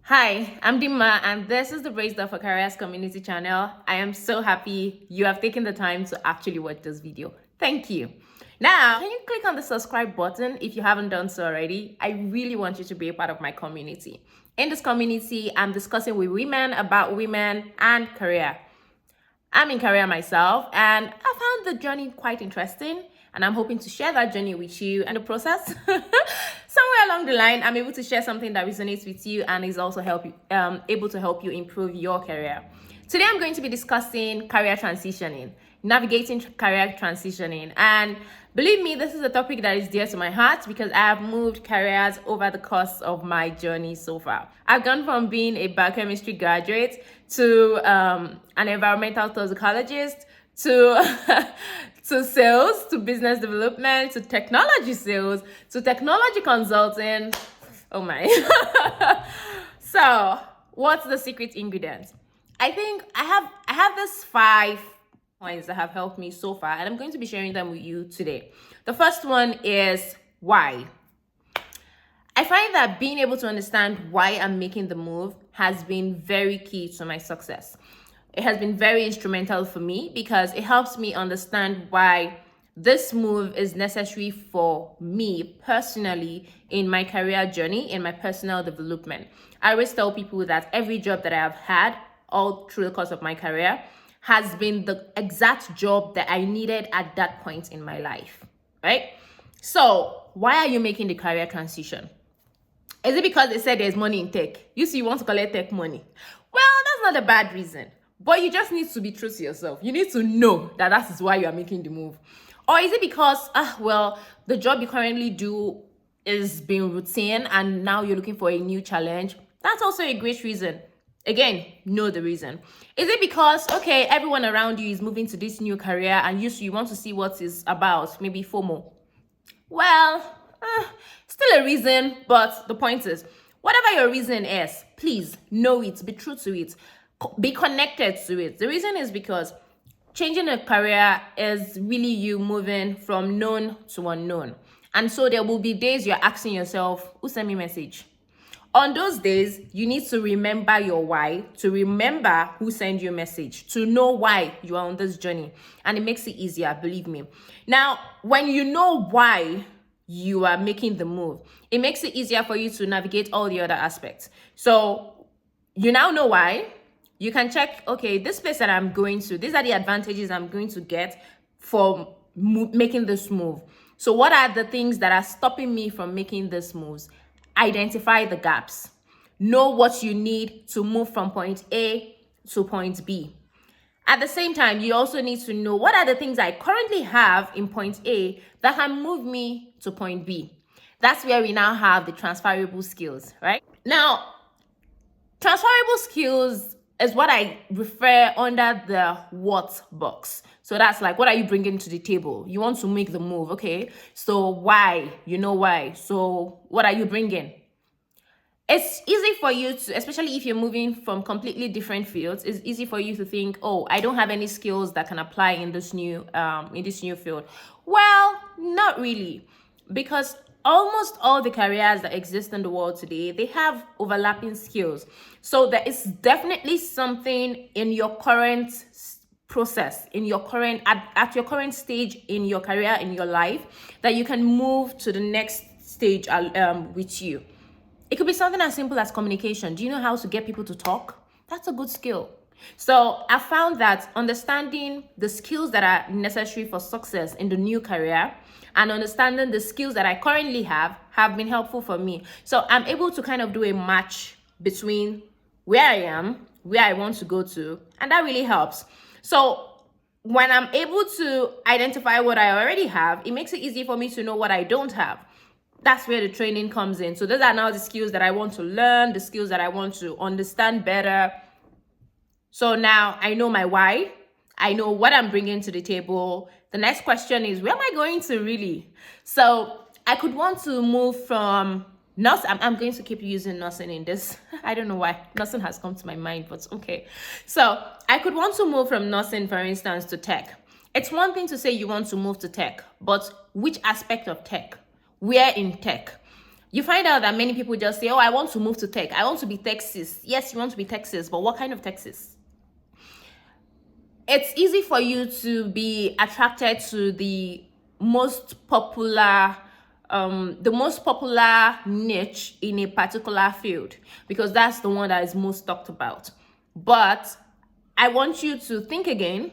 Hi, I'm Dimma, and this is the BracedUp for Careers community channel. I am so happy you have taken the time to actually watch this video. Thank you. Now, can you click on the subscribe button if you haven't done so already? I really want you to be a part of my community. In this community, I'm discussing with women about women and career. I'm in career myself, and I found the journey quite interesting, and I'm hoping to share that journey with you and the process. Somewhere along the line, I'm able to share something that resonates with you and is also able to help you improve your career. Today, I'm going to be discussing career transitioning, navigating career transitioning, and believe me, this is a topic that is dear to my heart because I have moved careers over the course of my journey so far. I've gone from being a biochemistry graduate to an environmental toxicologist to to sales, to business development, to technology sales, to technology consulting. Oh my. So, what's the secret ingredient? I think I have this 5 points that have helped me so far, and I'm going to be sharing them with you today. The first one is why. I find that being able to understand why I'm making the move has been very key to my success. It has been very instrumental for me because it helps me understand why this move is necessary for me personally in my career journey, in my personal development. I always tell people that every job that I have had all through the course of my career has been the exact job that I needed at that point in my life, right? So, why are you making the career transition? Is it because they said there's money in tech? You see, you want to collect tech money. Well, that's not a bad reason. But you just need to be true to yourself. You need to know that that is why you are making the move. Or is it because, the job you currently do is being routine and now you're looking for a new challenge? That's also a great reason. Again, know the reason. Is it because, okay, everyone around you is moving to this new career and you want to see what it's about, maybe FOMO? Well, still a reason, but the point is, whatever your reason is, please know it, be true to it, be connected to it. The reason is because changing a career is really you moving from known to unknown. And so there will be days you're asking yourself, who sent me a message? On those days, you need to remember your why, to remember who sent you a message, to know why you are on this journey. And it makes it easier, believe me. Now, when you know why you are making the move, it makes it easier for you to navigate all the other aspects. So you now know why. You can check, okay, this place that I'm going to, these are the advantages I'm going to get for making this move. So what are the things that are stopping me from making this moves? Identify the gaps. Know what you need to move from point A to point B. At the same time, you also need to know what are the things I currently have in point A that can move me to point B. That's where we now have the transferable skills, right? Now, transferable skills is what I refer under the what box. So that's like, what are you bringing to the table? You want to make the move, okay? So why? You know why. So what are you bringing? It's easy for you to, especially if you're moving from completely different fields, it's easy for you to think, oh, I don't have any skills that can apply in this new field. Well, not really, because almost all the careers that exist in the world today, they have overlapping skills. So there is definitely something in your current process, in your current at your current stage in your career, in your life, that you can move to the next stage with you. It could be something as simple as communication. Do you know how to get people to talk? That's a good skill. So I found that understanding the skills that are necessary for success in the new career and understanding the skills that I currently have been helpful for me. So I'm able to kind of do a match between where I am, where I want to go to, and that really helps. So when I'm able to identify what I already have, it makes it easy for me to know what I don't have. That's where the training comes in. So those are now the skills that I want to learn, the skills that I want to understand better. So now I know my why. I know what I'm bringing to the table. The next question is, where am I going to really? So I could want to move from nursing. I'm going to keep using nursing in this. I don't know why. Nursing has come to my mind, but okay. So I could want to move from nursing, for instance, to tech. It's one thing to say you want to move to tech, but which aspect of tech? Where in tech? You find out that many people just say, oh, I want to move to tech. I want to be Texas. Yes, you want to be Texas, but what kind of Texas? It's easy for you to be attracted to the most popular niche in a particular field, because that's the one that is most talked about. But I want you to think again.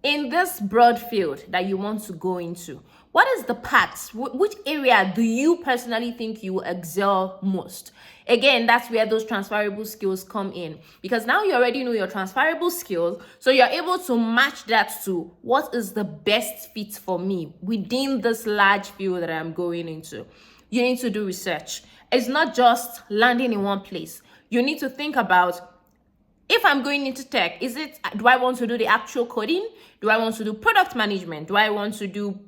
In this broad field that you want to go into, what is the path? Which area do you personally think you will excel most? Again, that's where those transferable skills come in, because now you already know your transferable skills, so you're able to match that to what is the best fit for me within this large field that I'm going into. You need to do research. It's not just landing in one place. You need to think about, if I'm going into tech, do I want to do the actual coding? Do I want to do product management? Do I want to do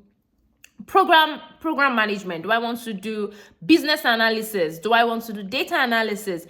program management? Do I want to do business analysis? Do I want to do data analysis?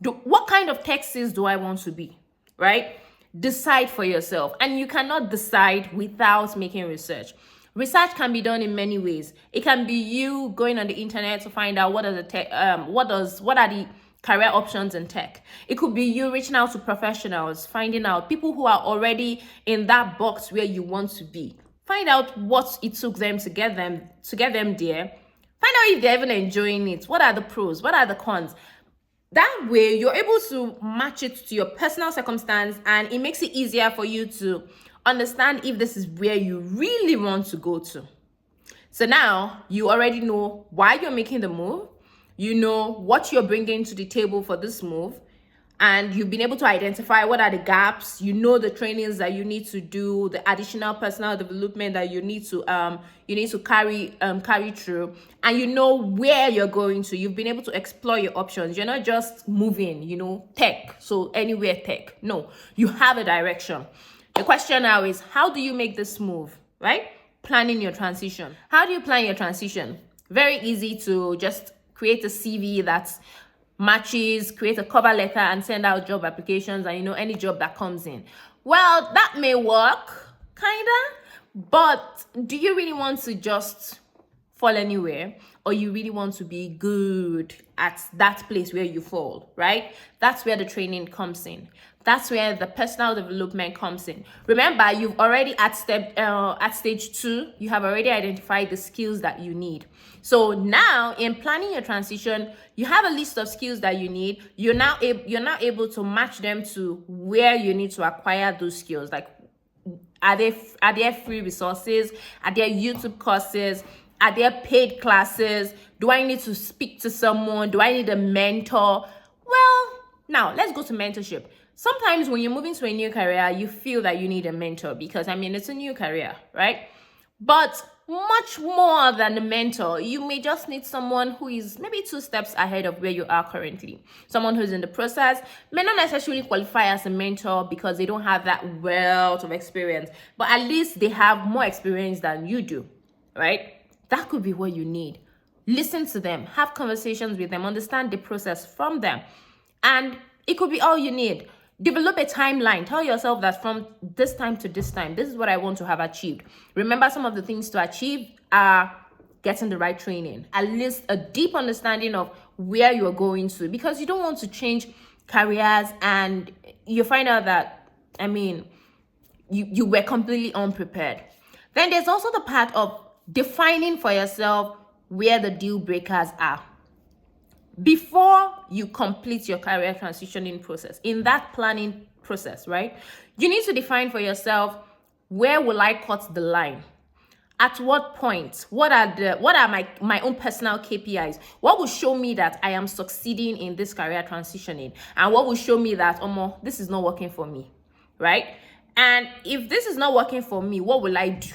What kind of tech skills do I want to be, right? Decide for yourself. And you cannot decide without making research. Research can be done in many ways. It can be you going on the internet to find out what are the career options in tech. It could be you reaching out to professionals, finding out people who are already in that box where you want to be. Find out what it took them to get them there. Find out if they're even enjoying it. What are the pros? What are the cons? That way, you're able to match it to your personal circumstance, and it makes it easier for you to understand if this is where you really want to go to. So now you already know why you're making the move. You know what you're bringing to the table for this move, and you've been able to identify what are the gaps. You know the trainings that you need to do, the additional personal development that you need to carry through, and you know where you're going to. You've been able to explore your options. You're not just moving, tech, so anywhere tech. No, you have a direction. The question now is, how do you make this move, right? Planning your transition. How do you plan your transition? Very easy to just create a CV that matches, create a cover letter, and send out job applications, and any job that comes in. Well, that may work, kinda, but do you really want to just fall anywhere, or you really want to be good at that place where you fall, right? That's where the training comes in. That's where the personal development comes in. Remember, you've already at stage 2, you have already identified the skills that you need. So now in planning your transition, you have a list of skills that you need. You're now able to match them to where you need to acquire those skills. Like, are there free resources? Are there YouTube courses? Are there paid classes? Do I need to speak to someone? Do I need a mentor? Well, now let's go to mentorship. Sometimes when you're moving to a new career, you feel that you need a mentor because, it's a new career, right? But much more than a mentor, you may just need someone who is maybe 2 steps ahead of where you are currently. Someone who's in the process may not necessarily qualify as a mentor because they don't have that wealth of experience, but at least they have more experience than you do, right? That could be what you need. Listen to them, have conversations with them, understand the process from them, and it could be all you need. Develop a timeline. Tell yourself that from this time to this time, this is what I want to have achieved. Remember, some of the things to achieve are getting the right training, at least a deep understanding of where you're going to, because you don't want to change careers and you find out that, you were completely unprepared. Then there's also the part of defining for yourself where the deal breakers are. Before you complete your career transitioning process, in that planning process, right, you need to define for yourself, where will I cut the line? At what point? What are my own personal KPIs? What will show me that I am succeeding in this career transitioning? And what will show me that, this is not working for me, right? And if this is not working for me, what will I do?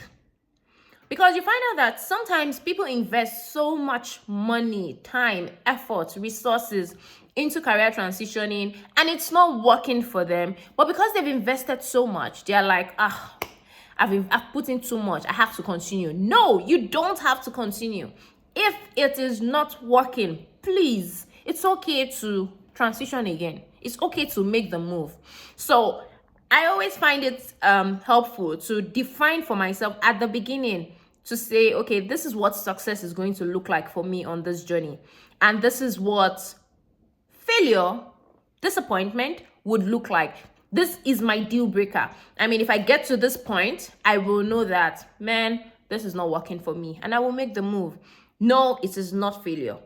Because you find out that sometimes people invest so much money, time, effort, resources into career transitioning, and it's not working for them. But because they've invested so much, they're like, I've put in too much, I have to continue. No, you don't have to continue. If it is not working, please, it's okay to transition again. It's okay to make the move. So I always find it helpful to define for myself at the beginning, to say, okay, this is what success is going to look like for me on this journey. And this is what failure, disappointment would look like. This is my deal breaker. I mean, if I get to this point, I will know that, man, this is not working for me, and I will make the move. No, it is not failure.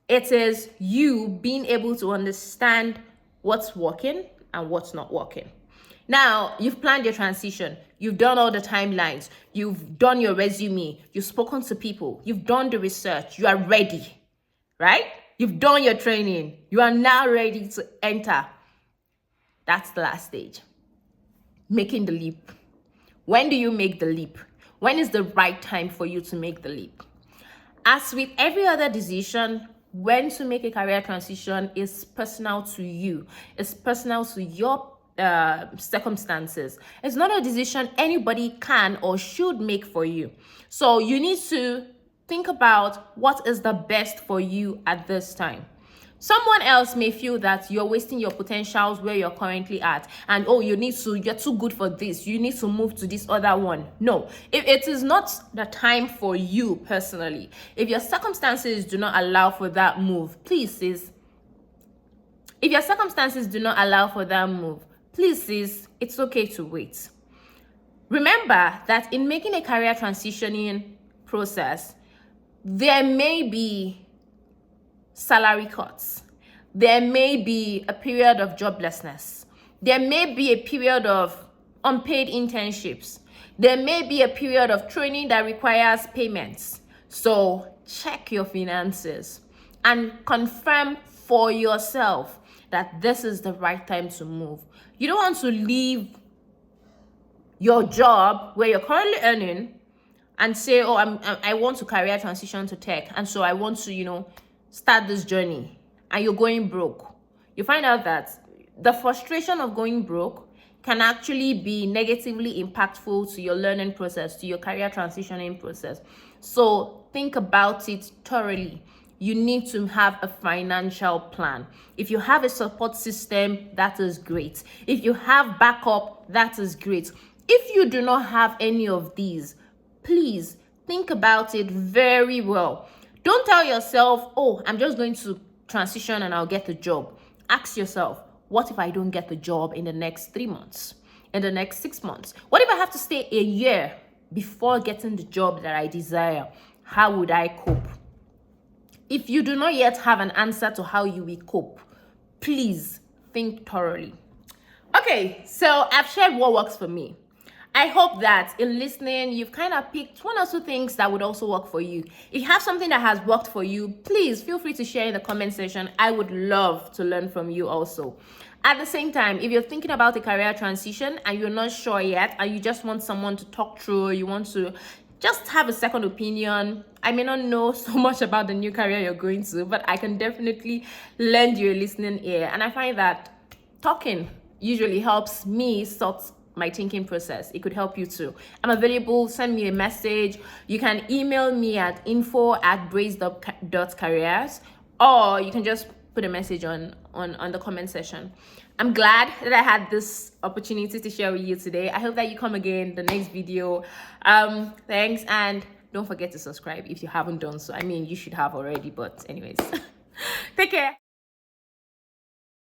It is you being able to understand what's working and what's not working. Now, you've planned your transition. You've done all the timelines. You've done your resume. You've spoken to people. You've done the research. You are ready, right? You've done your training. You are now ready to enter. That's the last stage. Making the leap. When do you make the leap? When is the right time for you to make the leap? As with every other decision, when to make a career transition is personal to you. It's personal to your circumstances. It's not a decision anybody can or should make for you. So you need to think about what is the best for you at this time. Someone else may feel that you're wasting your potentials where you're currently at, and you're too good for this, you need to move to this other one. No, if it is not the time for you personally, if your circumstances do not allow for that move, please sis, it's okay to wait. Remember that in making a career transitioning process, there may be salary cuts. There may be a period of joblessness. There may be a period of unpaid internships. There may be a period of training that requires payments. So check your finances and confirm for yourself that this is the right time to move. You don't want to leave your job where you're currently earning and say, oh, I want to career transition to tech, and so I want to, start this journey, and you're going broke. You find out that the frustration of going broke can actually be negatively impactful to your learning process, to your career transitioning process. So think about it thoroughly. You need to have a financial plan. If you have a support system, that is great. If you have backup, that is great. If you do not have any of these, please think about it very well. Don't tell yourself, oh, I'm just going to transition and I'll get the job. Ask yourself, what if I don't get the job in the next 3 months, in the next 6 months? What if I have to stay a year before getting the job that I desire? How would I cope? If you do not yet have an answer to how you will cope, please think thoroughly. Okay, so I've shared what works for me. I hope that in listening, you've kind of picked one or two things that would also work for you. If you have something that has worked for you, please feel free to share in the comment section. I would love to learn from you also. At the same time, if you're thinking about a career transition and you're not sure yet, and you just want someone to talk through, you want to just have a second opinion. I may not know so much about the new career you're going to, but I can definitely lend you a listening ear. And I find that talking usually helps me sort my thinking process. It could help you too. I'm available. Send me a message. You can email me at info@BracedUp.careers, or you can just put a message on the comment section. I'm glad that I had this opportunity to share with you today. I hope that you come again the next video. Thanks, and don't forget to subscribe if you haven't done so. I mean, you should have already, but anyways, take care.